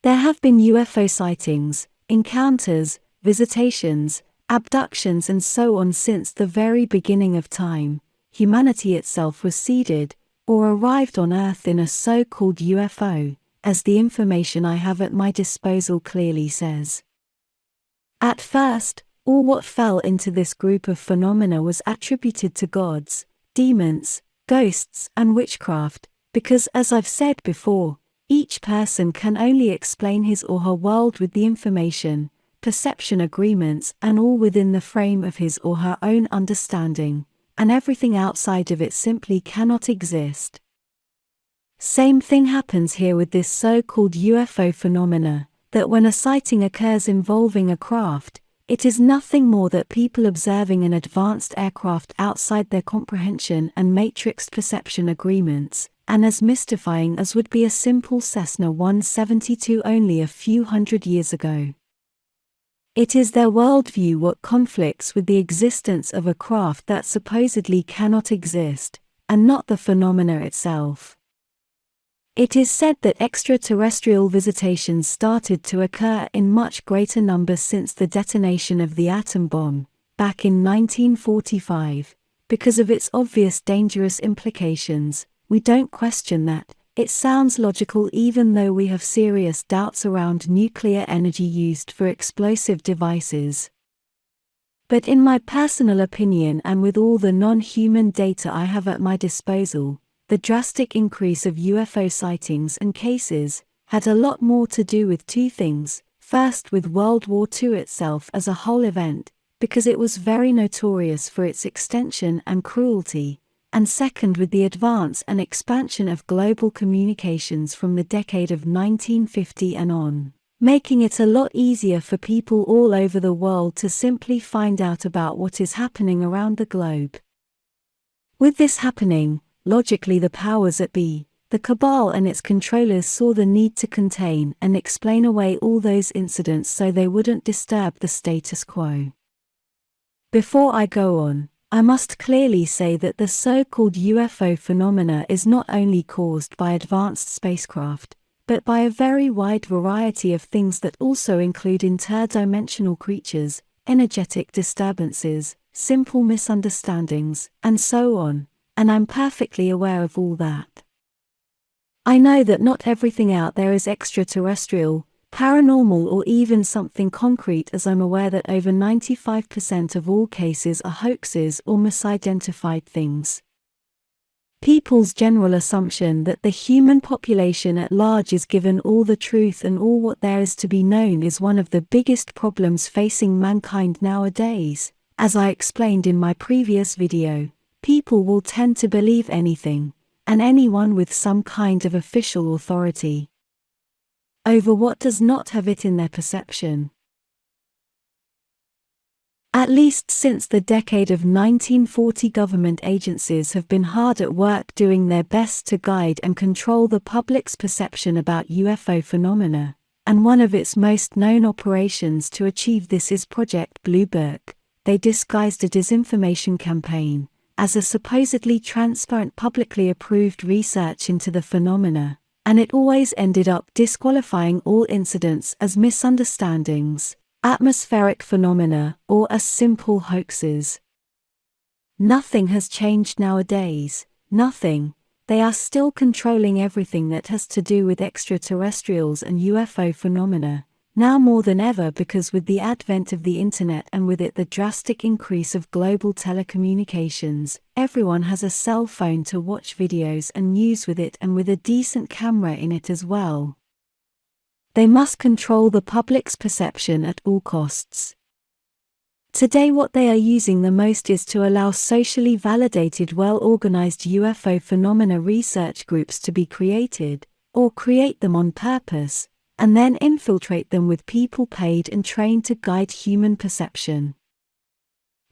There have been UFO sightings, encounters, visitations, abductions and so on since the very beginning of time. Humanity itself was seeded, or arrived on Earth in a so-called UFO, as the information I have at my disposal clearly says. At first, all what fell into this group of phenomena was attributed to gods, demons, ghosts and witchcraft, because as I've said before, each person can only explain his or her world with the information, perception agreements and all within the frame of his or her own understanding, and everything outside of it simply cannot exist. Same thing happens here with this so-called UFO phenomena, that when a sighting occurs involving a craft, it is nothing more than people observing an advanced aircraft outside their comprehension and matrixed perception agreements, and as mystifying as would be a simple Cessna 172 only a few hundred years ago. It is their worldview what conflicts with the existence of a craft that supposedly cannot exist, and not the phenomena itself. It is said that extraterrestrial visitations started to occur in much greater numbers since the detonation of the atom bomb, back in 1945, because of its obvious dangerous implications. We don't question that. It sounds logical even though we have serious doubts around nuclear energy used for explosive devices. But in my personal opinion and with all the non-human data I have at my disposal, the drastic increase of UFO sightings and cases had a lot more to do with two things. First, with World War II itself as a whole event, because it was very notorious for its extension and cruelty, and second with the advance and expansion of global communications from the decade of 1950 and on, making it a lot easier for people all over the world to simply find out about what is happening around the globe. With this happening, logically the powers that be, the cabal and its controllers saw the need to contain and explain away all those incidents so they wouldn't disturb the status quo. Before I go on, I must clearly say that the so-called UFO phenomena is not only caused by advanced spacecraft, but by a very wide variety of things that also include interdimensional creatures, energetic disturbances, simple misunderstandings, and so on. And I'm perfectly aware of all that. I know that not everything out there is extraterrestrial, paranormal or even something concrete, as I'm aware that over 95% of all cases are hoaxes or misidentified things. People's general assumption that the human population at large is given all the truth and all what there is to be known is one of the biggest problems facing mankind nowadays. As I explained in my previous video, people will tend to believe anything, and anyone with some kind of official authority, over what does not have it in their perception. At least since the decade of 1940, government agencies have been hard at work doing their best to guide and control the public's perception about UFO phenomena, and one of its most known operations to achieve this is Project Blue Book. They disguised a disinformation campaign as a supposedly transparent, publicly approved research into the phenomena, and it always ended up disqualifying all incidents as misunderstandings, atmospheric phenomena, or as simple hoaxes. Nothing has changed nowadays, nothing. They are still controlling everything that has to do with extraterrestrials and UFO phenomena, now more than ever, because with the advent of the internet and with it the drastic increase of global telecommunications, everyone has a cell phone to watch videos and news with it, and with a decent camera in it as well. They must control the public's perception at all costs. Today what they are using the most is to allow socially validated, well-organized UFO phenomena research groups to be created, or create them on purpose, and then infiltrate them with people paid and trained to guide human perception.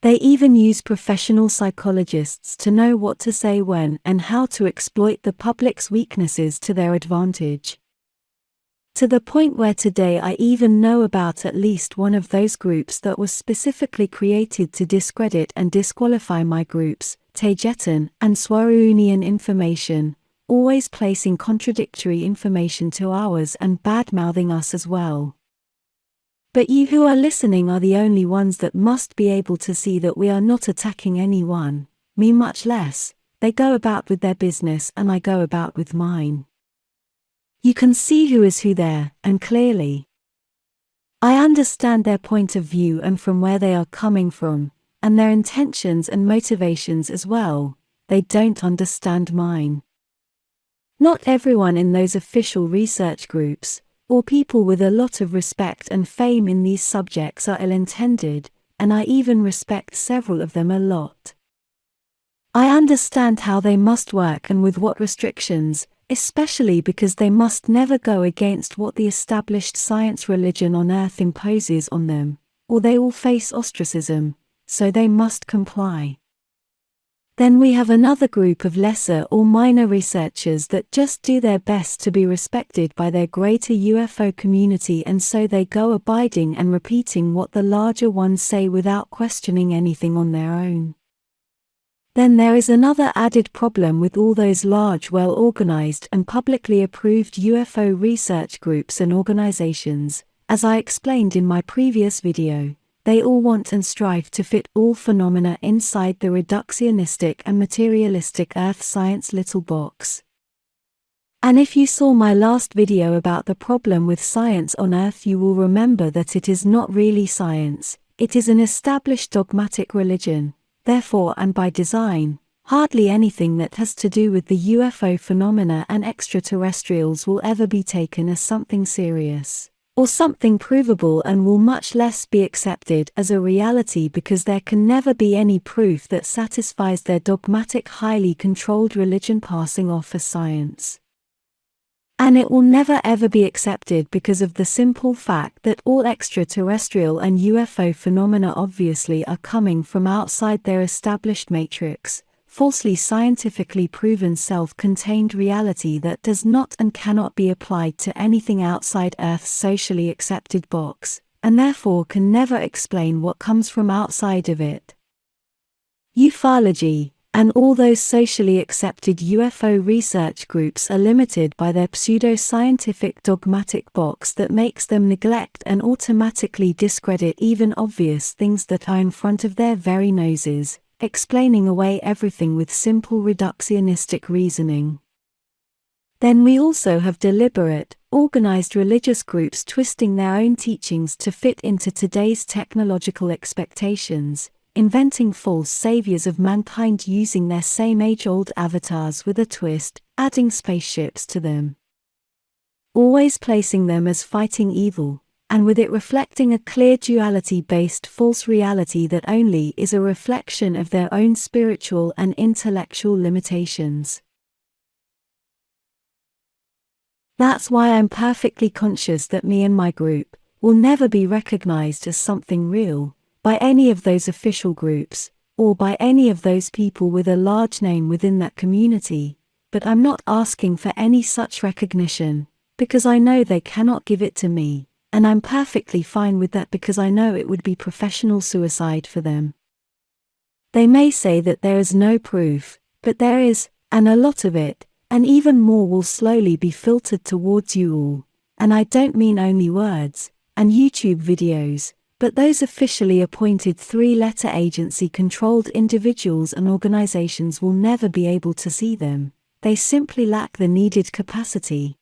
They even use professional psychologists to know what to say when and how to exploit the public's weaknesses to their advantage. To the point where today I even know about at least one of those groups that was specifically created to discredit and disqualify my groups, Taygetan and Swaruu information, always placing contradictory information to ours and bad-mouthing us as well. But you who are listening are the only ones that must be able to see that we are not attacking anyone, me much less. They go about with their business and I go about with mine. You can see who is who there, and clearly. I understand their point of view and from where they are coming from, and their intentions and motivations as well. They don't understand mine. Not everyone in those official research groups, or people with a lot of respect and fame in these subjects are ill-intended, and I even respect several of them a lot. I understand how they must work and with what restrictions, especially because they must never go against what the established science religion on Earth imposes on them, or they will face ostracism, so they must comply. Then we have another group of lesser or minor researchers that just do their best to be respected by their greater UFO community, and so they go abiding and repeating what the larger ones say without questioning anything on their own. Then there is another added problem with all those large, well-organized and publicly approved UFO research groups and organizations. As I explained in my previous video, they all want and strive to fit all phenomena inside the reductionistic and materialistic Earth science little box. And if you saw my last video about the problem with science on Earth, you will remember that it is not really science, it is an established dogmatic religion. Therefore, and by design, hardly anything that has to do with the UFO phenomena and extraterrestrials will ever be taken as something serious, or something provable, and will much less be accepted as a reality because there can never be any proof that satisfies their dogmatic, highly controlled religion passing off as science. And it will never ever be accepted because of the simple fact that all extraterrestrial and UFO phenomena obviously are coming from outside their established matrix, falsely scientifically proven self-contained reality that does not and cannot be applied to anything outside Earth's socially accepted box, and therefore can never explain what comes from outside of it. Ufology and all those socially accepted UFO research groups are limited by their pseudo-scientific dogmatic box that makes them neglect and automatically discredit even obvious things that are in front of their very noses, explaining away everything with simple reductionistic reasoning. Then we also have deliberate, organized religious groups twisting their own teachings to fit into today's technological expectations, inventing false saviors of mankind using their same age-old avatars with a twist, adding spaceships to them. Always placing them as fighting evil, and with it reflecting a clear duality-based false reality that only is a reflection of their own spiritual and intellectual limitations. That's why I'm perfectly conscious that me and my group will never be recognized as something real by any of those official groups, or by any of those people with a large name within that community, but I'm not asking for any such recognition, because I know they cannot give it to me, and I'm perfectly fine with that because I know it would be professional suicide for them. They may say that there is no proof, but there is, and a lot of it, and even more will slowly be filtered towards you all, and I don't mean only words, and YouTube videos, but those officially appointed three-letter agency-controlled individuals and organizations will never be able to see them. They simply lack the needed capacity.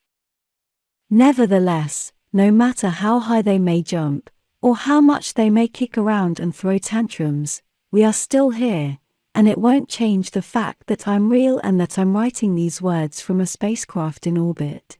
Nevertheless, no matter how high they may jump, or how much they may kick around and throw tantrums, we are still here, and it won't change the fact that I'm real and that I'm writing these words from a spacecraft in orbit.